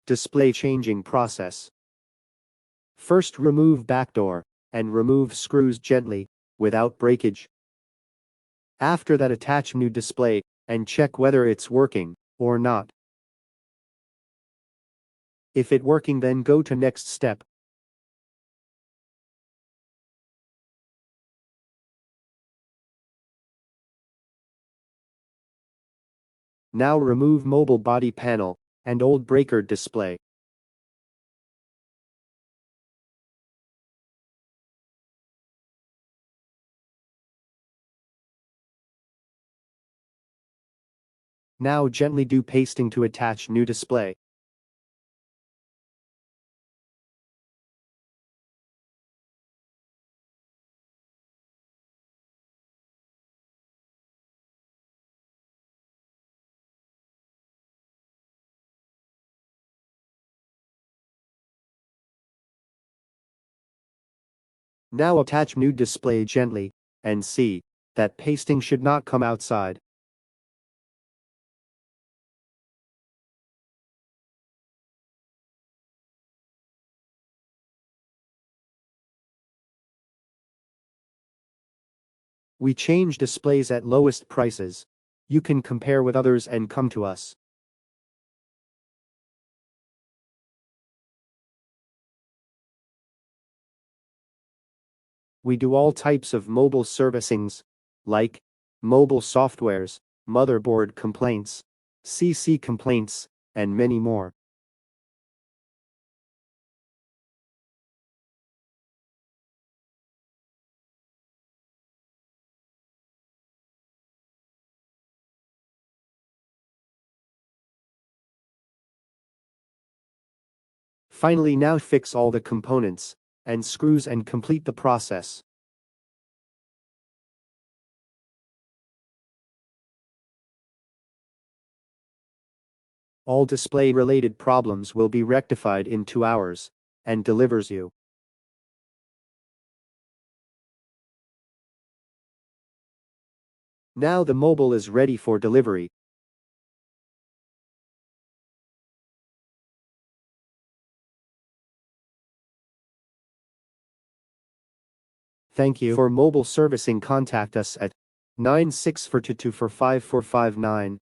Display changing process. First, remove backdoor and remove screws gently, without breakage. After that, attach new display and check whether it's working or not. If it working, then go to next step. Now remove mobile body panel and old breaker display. Now gently do pasting to attach new display. Now attach new display gently and see that pasting should not come outside. We change displays at lowest prices. You can compare with others and come to us. We do all types of mobile servicings, like mobile softwares, motherboard complaints, CC complaints, and many more. Finally, now fix all the components and screws and complete the process. All display-related problems will be rectified in 2 hours and delivers you. Now the mobile is ready for delivery. Thank you. For mobile servicing, contact us at 9642245459.